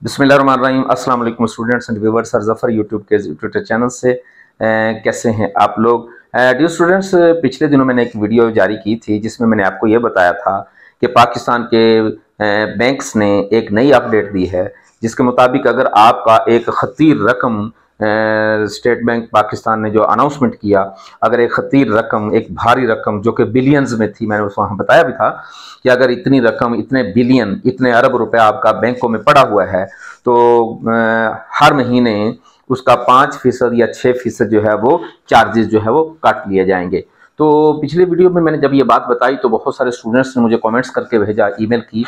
बिस्मिल्लाहिर्रहमानिर्रहीम। अस्सलाम वालेकुम students and viewers. Sir Zafar YouTube के ट्विटर चैनल से कैसे हैं आप लोग। डियर स्टूडेंट्स, पिछले दिनों मैंने एक वीडियो जारी की थी जिसमें मैंने आपको ये बताया था कि पाकिस्तान के बैंक्स ने एक नई अपडेट दी है जिसके मुताबिक अगर आपका एक खतीर रकम स्टेट बैंक पाकिस्तान ने जो अनाउंसमेंट किया, अगर एक खतीर रकम, एक भारी रकम जो कि बिलियंस में थी, मैंने उस वहाँ बताया भी था कि अगर इतनी रकम, इतने बिलियन, इतने अरब रुपया आपका बैंकों में पड़ा हुआ है तो हर महीने उसका 5% या 6% जो है वो चार्जेस जो है वो काट लिए जाएंगे। तो पिछले वीडियो में मैंने जब ये बात बताई तो बहुत सारे स्टूडेंट्स ने मुझे कमेंट्स करके भेजा, ईमेल की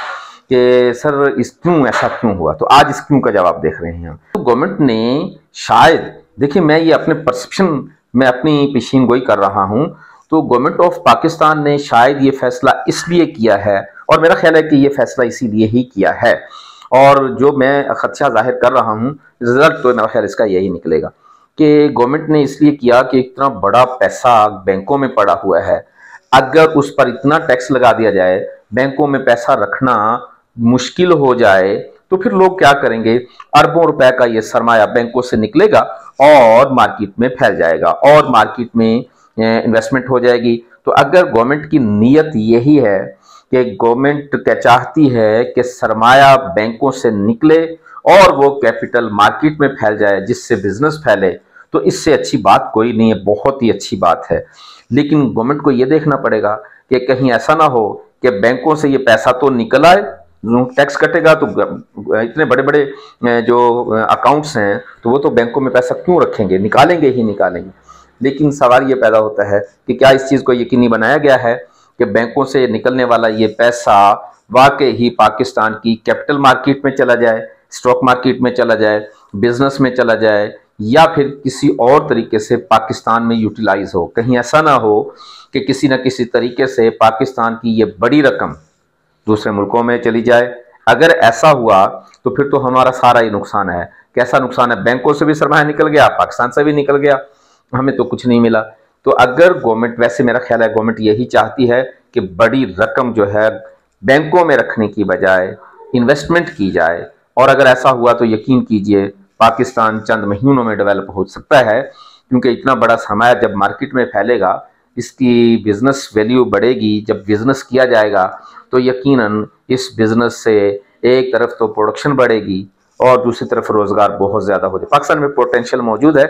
कि सर इस क्यों ऐसा क्यों हुआ। तो आज इस क्यों का जवाब देख रहे हैं हम। तो गवर्नमेंट ने शायद, देखिए मैं ये अपने परसेप्शन में अपनी पेशीन गोई कर रहा हूं, तो गवर्नमेंट ऑफ पाकिस्तान ने शायद ये फैसला इसलिए किया है, और मेरा ख्याल है कि ये फैसला इसीलिए ही किया है, और जो मैं खदशा जाहिर कर रहा हूं रिजल्ट तो मेरा ख्याल इसका यही निकलेगा कि गवर्नमेंट ने इसलिए किया कि इतना बड़ा पैसा बैंकों में पड़ा हुआ है, अगर उस पर इतना टैक्स लगा दिया जाए, बैंकों में पैसा रखना मुश्किल हो जाए, तो फिर लोग क्या करेंगे। अरबों रुपए का ये सरमाया बैंकों से निकलेगा और मार्केट में फैल जाएगा और मार्केट में इन्वेस्टमेंट हो जाएगी। तो अगर गवर्नमेंट की नीयत यही है कि गवर्नमेंट क्या चाहती है कि सरमाया बैंकों से निकले और वो कैपिटल मार्केट में फैल जाए जिससे बिजनेस फैले, तो इससे अच्छी बात कोई नहीं है, बहुत ही अच्छी बात है। लेकिन गवर्नमेंट को ये देखना पड़ेगा कि कहीं ऐसा ना हो कि बैंकों से ये पैसा तो निकल आए, टैक्स कटेगा तो इतने बड़े बड़े जो अकाउंट्स हैं तो वो तो बैंकों में पैसा क्यों रखेंगे, निकालेंगे ही निकालेंगे। लेकिन सवाल ये पैदा होता है कि क्या इस चीज़ को यकीनी बनाया गया है कि बैंकों से निकलने वाला ये पैसा वाकई ही पाकिस्तान की कैपिटल मार्केट में चला जाए, स्टॉक मार्केट में चला जाए, बिजनेस में चला जाए, या फिर किसी और तरीके से पाकिस्तान में यूटिलाइज हो। कहीं ऐसा ना हो कि किसी न किसी तरीके से पाकिस्तान की ये बड़ी रकम दूसरे मुल्कों में चली जाए। अगर ऐसा हुआ तो फिर तो हमारा सारा ही नुकसान है। कैसा नुकसान है? बैंकों से भी सरमाया निकल गया, पाकिस्तान से भी निकल गया, हमें तो कुछ नहीं मिला। तो अगर गवर्नमेंट, वैसे मेरा ख्याल है गवर्नमेंट यही चाहती है कि बड़ी रकम जो है बैंकों में रखने की बजाय इन्वेस्टमेंट की जाए, और अगर ऐसा हुआ तो यकीन कीजिए पाकिस्तान चंद महीनों में डेवलप हो सकता है, क्योंकि इतना बड़ा सरमाया जब मार्केट में फैलेगा इसकी बिजनेस वैल्यू बढ़ेगी। जब बिजनेस किया जाएगा तो यकीनन इस बिजनेस से एक तरफ तो प्रोडक्शन बढ़ेगी और दूसरी तरफ रोजगार बहुत ज्यादा हो जाए। पाकिस्तान में पोटेंशियल मौजूद है।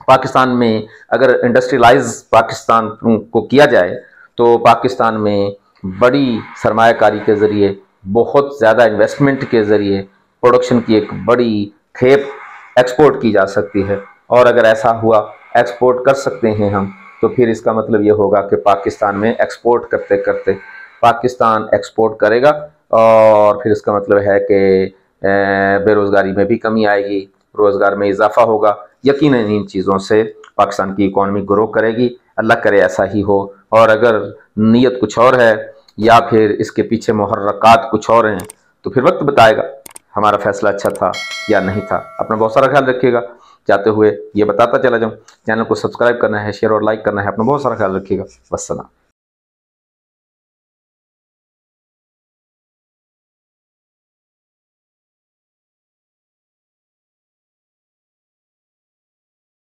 पाकिस्तान में अगर इंडस्ट्रियलाइज पाकिस्तान को किया जाए तो पाकिस्तान में बड़ी सरमायाकारी के जरिए, बहुत ज़्यादा इन्वेस्टमेंट के ज़रिए प्रोडक्शन की एक बड़ी खेप एक्सपोर्ट की जा सकती है। और अगर ऐसा हुआ, एक्सपोर्ट कर सकते हैं हम, तो फिर इसका मतलब ये होगा कि पाकिस्तान में एक्सपोर्ट करते करते पाकिस्तान एक्सपोर्ट करेगा, और फिर इसका मतलब है कि बेरोज़गारी में भी कमी आएगी, रोज़गार में इजाफा होगा। यकीनन इन चीज़ों से पाकिस्तान की इकॉनमी ग्रो करेगी। अल्लाह करे ऐसा ही हो। और अगर नीयत कुछ और है या फिर इसके पीछे मुहर्रकात कुछ और हैं तो फिर वक्त बताएगा हमारा फैसला अच्छा था या नहीं था। अपना बहुत सारा ख्याल रखिएगा। जाते हुए ये बताता चला जाऊँ, चैनल को सब्सक्राइब करना है, शेयर और लाइक करना है। अपना बहुत सारा ख्याल रखिएगा। वस्सलाम।